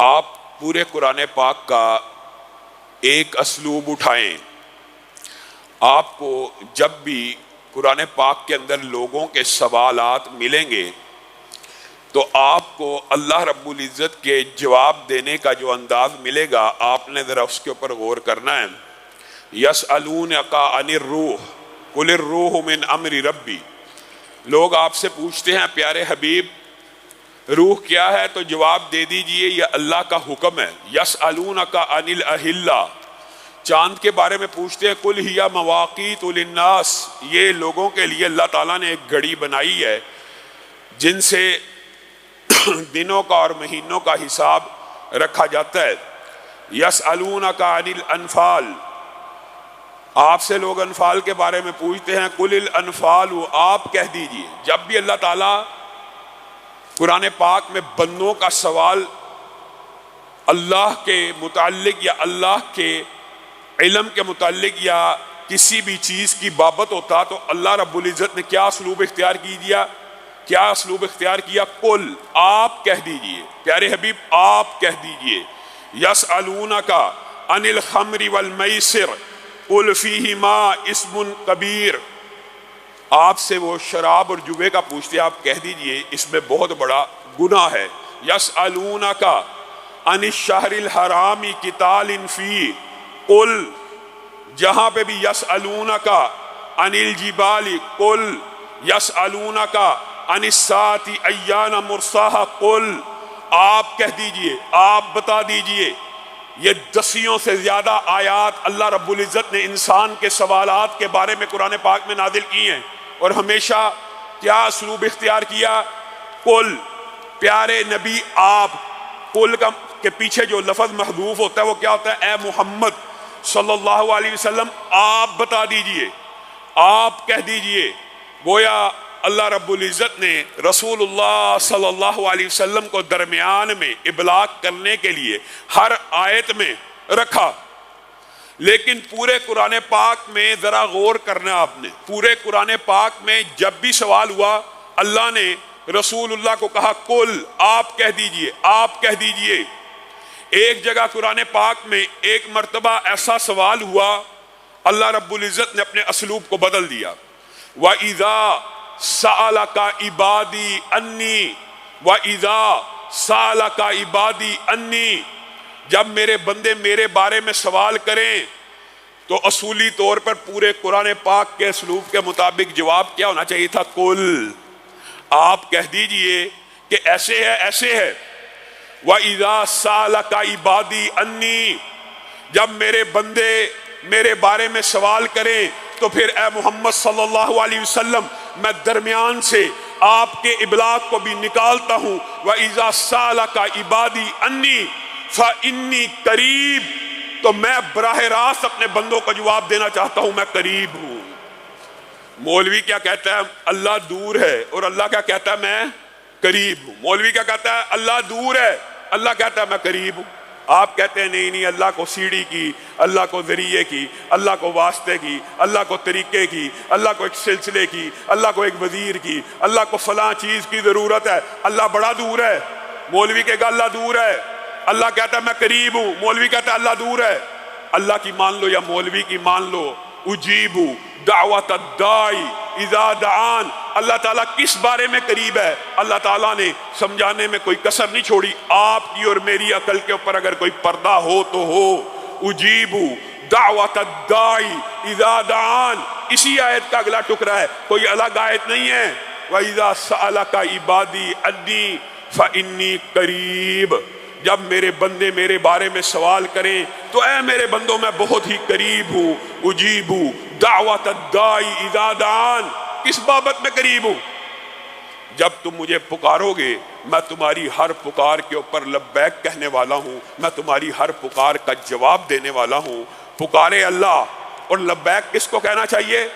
آپ پورے قرآن پاک کا ایک اسلوب اٹھائیں. آپ کو جب بھی قرآن پاک کے اندر لوگوں کے سوالات ملیں گے تو آپ کو اللہ رب العزت کے جواب دینے کا جو انداز ملے گا آپ نے ذرا اس کے اوپر غور کرنا ہے. یسألونک عن الروح قل الروح من امر ربی. لوگ آپ سے پوچھتے ہیں پیارے حبیب روح کیا ہے تو جواب دے دیجئے یہ اللہ کا حکم ہے. یسألونک عن الاہلہ. چاند کے بارے میں پوچھتے ہیں قل ہی مواقیت للناس. یہ لوگوں کے لیے اللہ تعالیٰ نے ایک گھڑی بنائی ہے جن سے دنوں کا اور مہینوں کا حساب رکھا جاتا ہے. یسألونک عن الانفال. آپ سے لوگ انفال کے بارے میں پوچھتے ہیں قل الانفال. آپ کہہ دیجئے جب بھی اللہ تعالیٰ قرآن پاک میں بندوں کا سوال اللہ کے متعلق یا اللہ کے علم کے متعلق یا کسی بھی چیز کی بابت ہوتا تو اللہ رب العزت نے کیا اسلوب اختیار کیا؟ قل. آپ کہہ دیجئے پیارے حبیب آپ کہہ دیجئے. یسألونک عن الخمر والمیسر قل فیہما اسم کبیر. آپ سے وہ شراب اور جوے کا پوچھتے ہیں آپ کہہ دیجئے اس میں بہت بڑا گناہ ہے. یسألونک عن الشہر الحرام قتال فیہ قل. جہاں پہ بھی یسألونک عن الجبال قل. یسألونک عن الساعۃ ایان مرساہا قل. آپ کہہ دیجئے آپ بتا دیجئے. یہ 10 سے زیادہ آیات اللہ رب العزت نے انسان کے سوالات کے بارے میں قرآن پاک میں نازل کی ہیں اور ہمیشہ کیا اسلوب اختیار کیا؟ قل. پیارے نبی آپ. قل کے پیچھے جو لفظ محذوف ہوتا ہے وہ کیا ہوتا ہے؟ اے محمد صلی اللہ علیہ وسلم آپ بتا دیجئے آپ کہہ دیجئے. گویا اللہ رب العزت نے رسول اللہ صلی اللہ علیہ وسلم کو درمیان میں ابلاغ کرنے کے لیے ہر آیت میں رکھا. لیکن پورے قرآن پاک میں ذرا غور کرنا آپ نے. پورے قرآن پاک میں جب بھی سوال ہوا اللہ نے رسول اللہ کو کہا قل. آپ کہہ دیجئے آپ کہہ دیجئے. ایک جگہ قرآن پاک میں ایک مرتبہ ایسا سوال ہوا اللہ رب العزت نے اپنے اسلوب کو بدل دیا. وَإِذَا سَأَلَكَ عِبَادِي أَنِّي وَإِذَا سَأَلَكَ عِبَادِي أَنِّي. جب میرے بندے میرے بارے میں سوال کریں تو اصولی طور پر پورے قرآن پاک کے اسلوب کے مطابق جواب کیا ہونا چاہیے تھا؟ قل. آپ کہہ دیجئے کہ ایسے ہے ایسے ہے. وَإِذَا سَأَلَكَ عِبَادِي أَنِّي. جب میرے بندے میرے بارے میں سوال کریں تو پھر اے محمد صلی اللہ علیہ وسلم میں درمیان سے آپ کے ابلاغ کو بھی نکالتا ہوں. وَإِذَا سَأَلَكَ عِبَادِي أَنِّي فَإِنِّي قَرِيب. تو میں براہ راست اپنے بندوں کو جواب دینا چاہتا ہوں میں قریب ہوں. مولوی کیا کہتا ہے؟ اللہ دور ہے اور اللہ کیا کہتا ہے؟ میں قریب ہوں. مولوی کیا کہتا ہے؟ اللہ دور ہے اللہ کہتا ہے میں قریب ہوں. آپ کہتے ہیں نہیں اللہ کو سیڑھی کی, اللہ کو ذریعے کی, اللہ کو واسطے کی, اللہ کو طریقے کی, اللہ کو ایک سلسلے کی, اللہ کو ایک وزیر کی, اللہ کو فلاں چیز کی ضرورت ہے, اللہ بڑا دور ہے. مولوی کہے گا اللہ دور ہے, اللہ کہتا ہے میں قریب ہوں. مولوی کہتا ہے اللہ دور ہے. اللہ کی مان لو یا مولوی کی مان لو. اجیبو دعوت الدائی اذا دعان. اللہ تعالیٰ کس بارے میں قریب ہے؟ اللہ تعالیٰ نے سمجھانے میں کوئی کسر نہیں چھوڑی. آپ کی اور میری عقل کے اوپر اگر کوئی پردہ ہو تو ہو. اجیبو دعوت الدائی اذا دعان. اسی آیت کا اگلا ٹکڑا ہے, کوئی الگ آیت نہیں ہے. وَإِذَا سَأَلَكَ عِبَادِي عَنِّي فَإِنِّي قَرِيب. جب میرے بندے میرے بارے میں سوال کریں تو اے میرے بندوں میں بہت ہی قریب ہوں. اجیبو دعوت الدائی اذا دعان. کس بابت میں قریب ہوں؟ جب تم مجھے پکارو گے میں تمہاری ہر پکار کے اوپر لبیک کہنے والا ہوں, میں تمہاری ہر پکار کا جواب دینے والا ہوں. پکارے اللہ اور لبیک کس کو کہنا چاہیے؟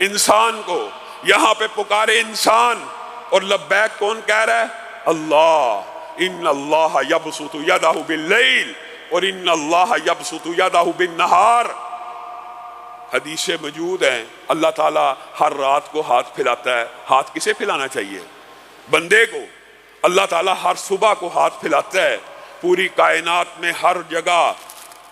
انسان کو. یہاں پہ پکارے انسان اور لبیک کون کہہ رہا ہے؟ اللہ. ان اللہ یبسط یدہ باللیل اور ان اللہ یبسط یدہ بالنہار. حدیثیں موجود ہیں اللہ تعالیٰ ہر رات کو ہاتھ پھیلاتا ہے. ہاتھ کسے پھیلانا چاہیے؟ بندے کو. اللہ تعالیٰ ہر صبح کو ہاتھ پھیلاتا ہے. پوری کائنات میں ہر جگہ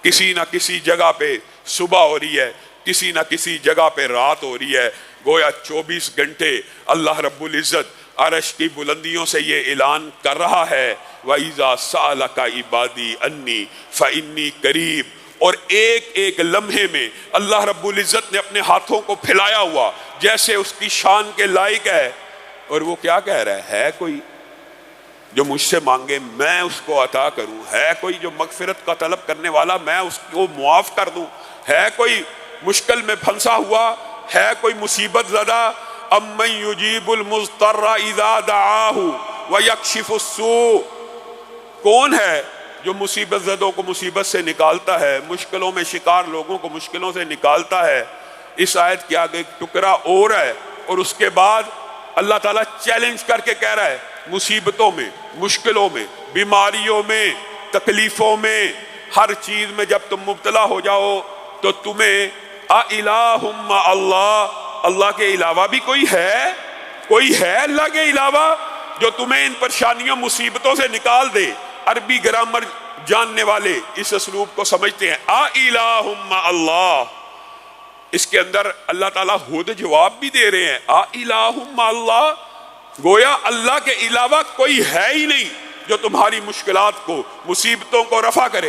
کسی نہ کسی جگہ پہ صبح ہو رہی ہے، کسی نہ کسی جگہ پہ رات ہو رہی ہے، گویا 24 گھنٹے اللہ رب العزت عرش کی بلندیوں سے یہ اعلان کر رہا ہے وَإِذَا سَأَلَكَ عِبَادِي أَنِّي فَإِنِّي قَرِيبٌ۔ اور ایک ایک لمحے میں اللہ رب العزت نے اپنے ہاتھوں کو پھیلایا ہوا جیسے اس کی شان کے لائق ہے، اور وہ کیا کہہ رہا ہے کوئی جو مجھ سے مانگے میں اس کو عطا کروں، ہے کوئی جو مغفرت کا طلب کرنے والا میں اس کو معاف کر دوں، ہے کوئی مشکل میں پھنسا ہوا، ہے کوئی مصیبت زدہ، امن یجیب المضطر اذا دعاہ ویکشف السوء، کون ہے جو مصیبت زدوں کو مصیبت سے نکالتا ہے، مشکلوں میں شکار لوگوں کو مشکلوں سے نکالتا ہے۔ اس آیت کے آگے ایک ٹکڑا اور ہے، اور اس کے بعد اللہ تعالیٰ چیلنج کر کے کہہ رہا ہے مصیبتوں میں، مشکلوں میں، بیماریوں میں، تکلیفوں میں، ہر چیز میں جب تم مبتلا ہو جاؤ تو تمہیں اِلٰہٌ مع اللہ، اللہ کے علاوہ بھی کوئی ہے اللہ کے علاوہ جو تمہیں ان پریشانیوں مصیبتوں سے نکال دے۔ عربی گرامر جاننے والے اس اسلوب کو سمجھتے ہیں اِلٰہٌ مع اللہ، اس کے اندر اللہ تعالیٰ خود جواب بھی دے رہے ہیں اِلٰہٌ مع اللہ، گویا اللہ کے علاوہ کوئی ہے ہی نہیں جو تمہاری مشکلات کو، مصیبتوں کو رفع کرے۔